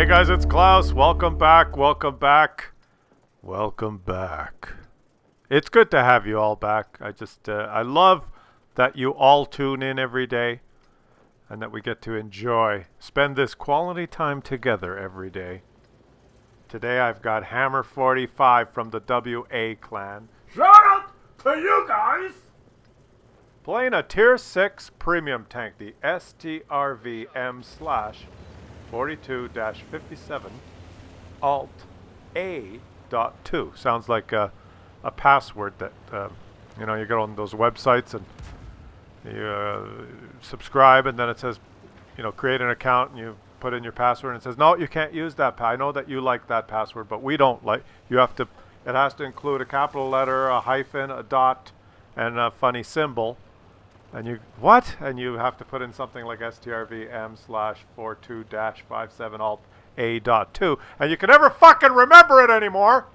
Hey guys, it's Klaus. Welcome back, welcome back, welcome back. It's good to have you all back. I love that you all tune in every day and that we get to spend this quality time together every day. Today I've got Hammer 45 from the WA clan. Shout out to you guys! Playing a Tier 6 premium tank, the STRVM/42-57 Alt A.2. Sounds like a password that, you get on those websites and you subscribe and then it says, create an account and you put in your password and it says, no, you can't use that. I know that you like that password, but we don't like. It has to include a capital letter, a hyphen, a dot, and a funny symbol. And you have to put in something like STRVM/42-57 Alt A.2, and you can never fucking remember it anymore.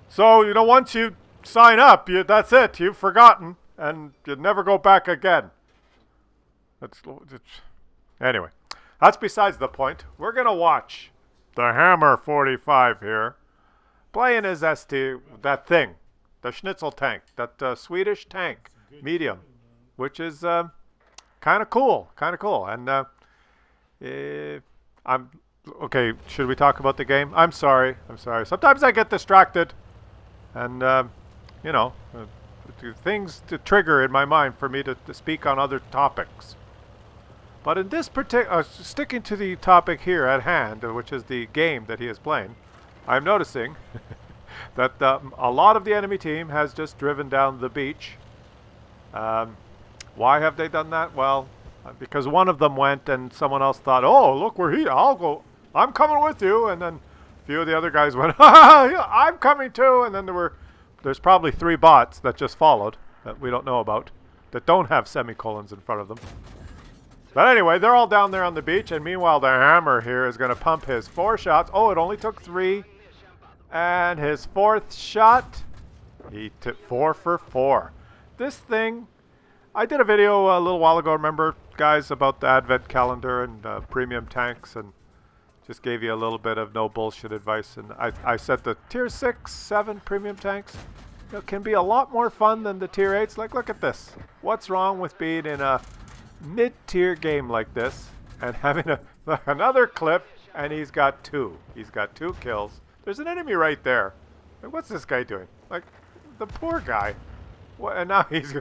So, once you sign up, that's it. You've forgotten, and you never go back again. Anyway, that's besides the point. We're going to watch the Hammer 45 here playing his that thing, the Schnitzel tank, that Swedish tank, medium, which is kind of cool. And okay, should we talk about the game? I'm sorry. Sometimes I get distracted, and things to trigger in my mind for me to speak on other topics. But in this particular, sticking to the topic here at hand, which is the game that he is playing, I'm noticing that a lot of the enemy team has just driven down the beach. Why have they done that? Well, because one of them went and someone else thought, oh, look, we're here. I'll go. I'm coming with you. And then a few of the other guys went, I'm coming too. And then there's probably 3 bots that just followed that we don't know about, that don't have semicolons in front of them. But anyway, they're all down there on the beach. And meanwhile, the Hammer here is going to pump his 4 shots. Oh, it only took 3. And his 4th shot, he took 4 for 4. This thing, I did a video a little while ago, remember, guys, about the advent calendar and premium tanks, and just gave you a little bit of no bullshit advice. And I said the tier 6, 7 premium tanks can be a lot more fun than the tier 8s. Like, look at this. What's wrong with being in a mid-tier game like this and having another clip, and he's got 2. He's got 2 kills. There's an enemy right there. Like, what's this guy doing? Like, the poor guy. What, and now he's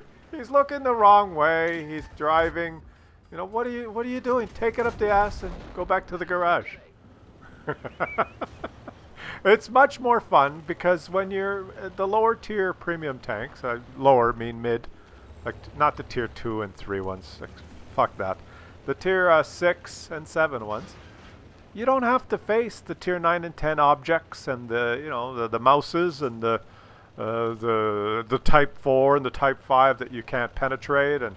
looking the wrong way. He's driving. What are you doing? Take it up the ass and go back to the garage. It's much more fun because when you're the lower tier premium tanks, lower mean mid, like not the tier 2 and 3 ones. Like, fuck that. The tier 6 and 7 ones. You don't have to face the tier 9 and 10 objects and the mouses and the type 4 and the type 5 that you can't penetrate, and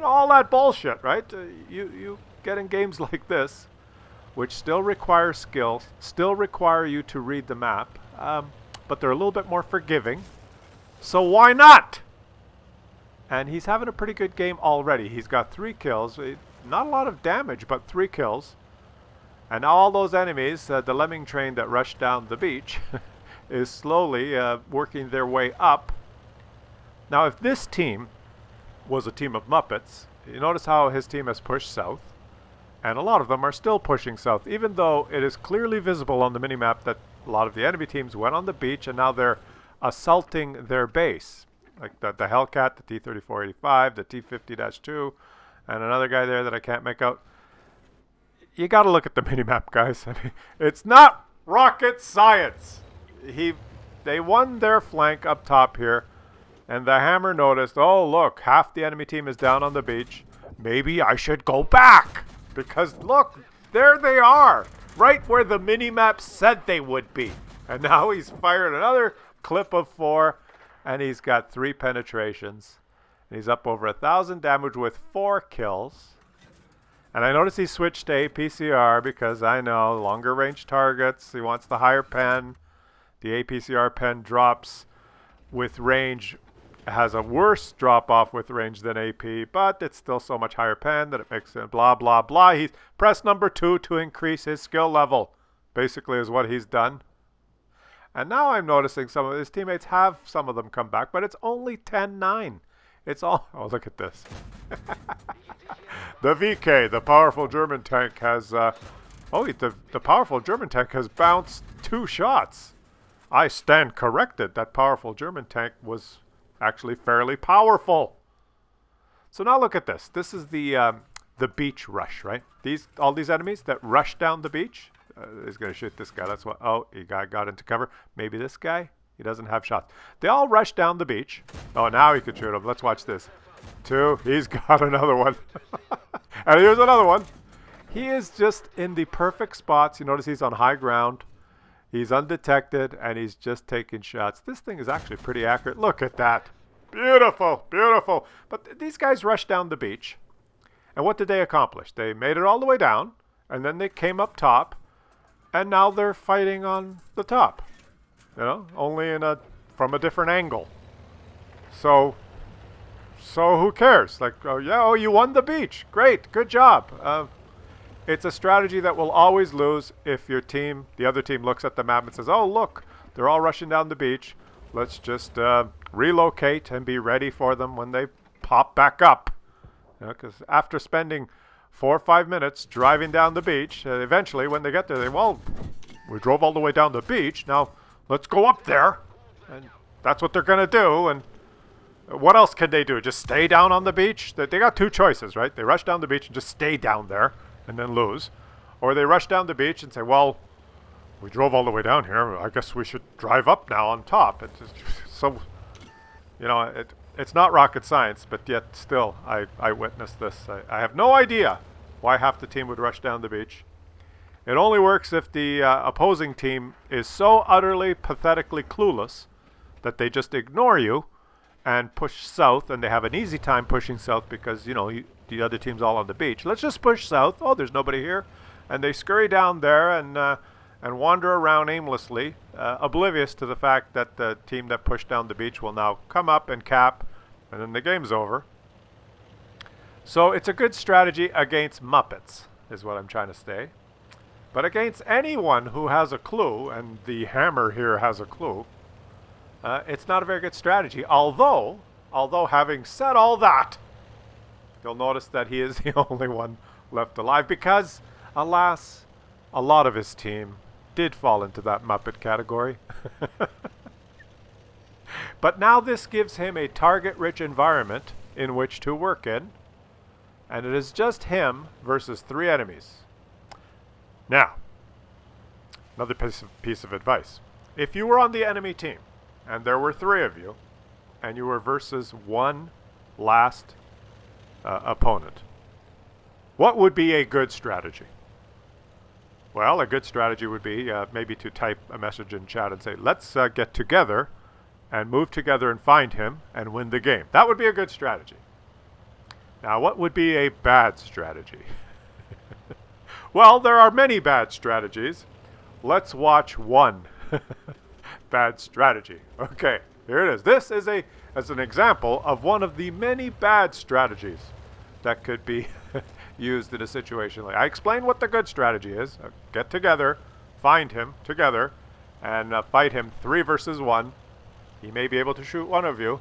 all that bullshit, right? You get in games like this, which still require skills, still require you to read the map, but they're a little bit more forgiving. So why not? And he's having a pretty good game already. He's got 3 kills, not a lot of damage, but 3 kills. And now all those enemies, the lemming train that rushed down the beach, is slowly working their way up. Now, if this team was a team of Muppets, you notice how his team has pushed south, and a lot of them are still pushing south, even though it is clearly visible on the minimap that a lot of the enemy teams went on the beach and now they're assaulting their base. Like the Hellcat, the T-3485, the T-50-2, and another guy there that I can't make out. You got to look at the minimap, guys. I mean, it's not rocket science. They won their flank up top here, and the Hammer noticed, oh, look, half the enemy team is down on the beach. Maybe I should go back, because look, there they are, right where the minimap said they would be. And now he's fired another clip of 4, and he's got 3 penetrations. And he's up over 1,000 damage with 4 kills. And I notice he switched to APCR because I know longer range targets. He wants the higher pen. The APCR pen drops with range has a worse drop-off with range than AP, but it's still so much higher pen that it makes it blah, blah, blah. He's pressed number 2 to increase his skill level, basically is what he's done. And now I'm noticing some of his teammates have some of them come back, but it's only 10-9. It's all... Oh, look at this. The VK, the powerful German tank, has... the powerful German tank has bounced 2 shots. I stand corrected. That powerful German tank was actually fairly powerful. So now look at this. This is the beach rush, right? All these enemies that rush down the beach. He's going to shoot this guy. That's what... Oh, he got into cover. Maybe this guy? He doesn't have shots. They all rush down the beach. Oh, now he could shoot him. Let's watch this. 2. He's got another one. And here's another one. He is just in the perfect spots. You notice he's on high ground. He's undetected, and he's just taking shots. This thing is actually pretty accurate. Look at that. Beautiful, beautiful. But these guys rushed down the beach. And what did they accomplish? They made it all the way down, and then they came up top, and now they're fighting on the top. You know, only from a different angle. So who cares? Like, you won the beach. Great, good job. It's a strategy that will always lose if your team, the other team, looks at the map and says, oh, look, they're all rushing down the beach. Let's just relocate and be ready for them when they pop back up. Because after spending 4 or 5 minutes driving down the beach, eventually when they get there, we drove all the way down the beach. Now, let's go up there. And that's what they're going to do. And what else can they do? Just stay down on the beach? They got 2 choices, right? They rush down the beach and just stay down there and then lose. Or they rush down the beach and say, well, we drove all the way down here. I guess we should drive up now on top. It's just, so, you know, it's not rocket science, but yet still I witnessed this. I have no idea why half the team would rush down the beach. It only works if the opposing team is so utterly, pathetically clueless that they just ignore you and push south, and they have an easy time pushing south because, you know, the other team's all on the beach. Let's just push south. Oh, there's nobody here. And they scurry down there and wander around aimlessly, oblivious to the fact that the team that pushed down the beach will now come up and cap, and then the game's over. So it's a good strategy against Muppets, is what I'm trying to say. But against anyone who has a clue, and the hammer here has a clue, it's not a very good strategy. Although having said all that, you'll notice that he is the only one left alive because, alas, a lot of his team did fall into that Muppet category. But now this gives him a target-rich environment in which to work in, and it is just him versus 3 enemies. Now, another piece of advice. If you were on the enemy team, and there were 3 of you, and you were versus one last opponent, what would be a good strategy? Well, a good strategy would be maybe to type a message in chat and say, let's get together and move together and find him and win the game. That would be a good strategy. Now, what would be a bad strategy? Well, there are many bad strategies. Let's watch one bad strategy. Okay, here it is. This is as an example of one of the many bad strategies that could be used in a situation like. I explained what the good strategy is. Get together, find him together, and fight him 3 versus 1. He may be able to shoot one of you,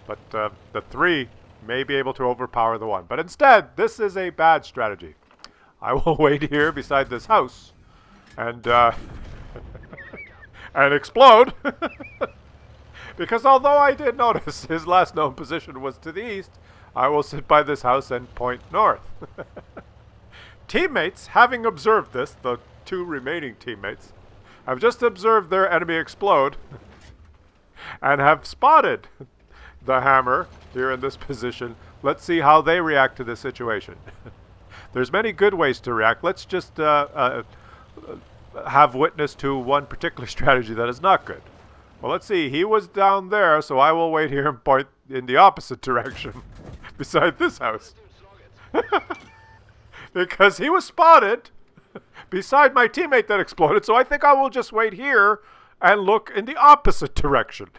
but the 3 may be able to overpower the 1. But instead, this is a bad strategy. I will wait here beside this house and and explode. Because although I did notice his last known position was to the east, I will sit by this house and point north. Teammates, having observed this, the 2 remaining teammates, have just observed their enemy explode and have spotted the hammer here in this position. Let's see how they react to this situation. There's many good ways to react. Let's just have witness to one particular strategy that is not good. Well, let's see. He was down there, so I will wait here and point in the opposite direction beside this house. Because he was spotted beside my teammate that exploded, so I think I will just wait here and look in the opposite direction.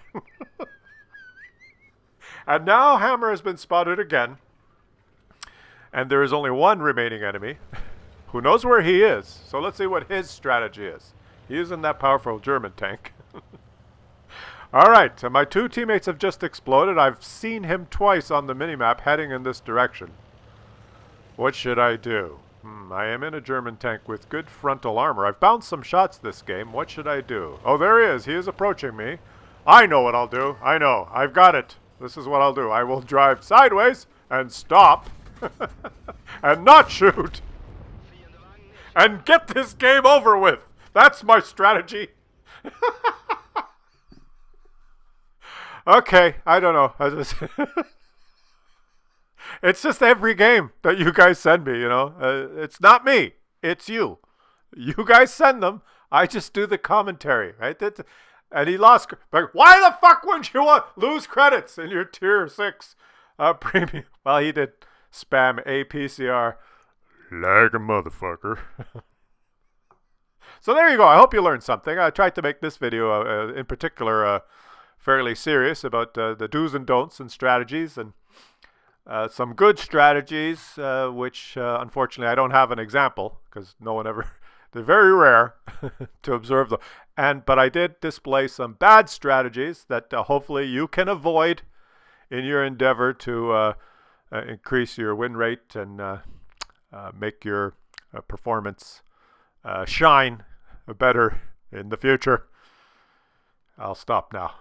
And now Hammer has been spotted again. And there is only one remaining enemy who knows where he is. So let's see what his strategy is. He isn't that powerful German tank. Alright, my two teammates have just exploded. I've seen him twice on the minimap heading in this direction. What should I do? I am in a German tank with good frontal armor. I've bounced some shots this game. What should I do? Oh, there he is. He is approaching me. I know what I'll do. I know. I've got it. This is what I'll do. I will drive sideways and stop and not shoot and get this game over with. That's my strategy. Okay, I don't know. It's just every game that you guys send me, you know. It's not me. It's you. You guys send them. I just do the commentary, right? And he lost. But why the fuck wouldn't you lose credits in your tier 6 premium? Well, he did spam APCR like a motherfucker. So there you go. I hope you learned something. I tried to make this video in particular fairly serious about the do's and don'ts and strategies, and some good strategies, which unfortunately I don't have an example because no one ever, they're very rare to observe them. But I did display some bad strategies that hopefully you can avoid in your endeavor to increase your win rate and make your performance shine better in the future. I'll stop now.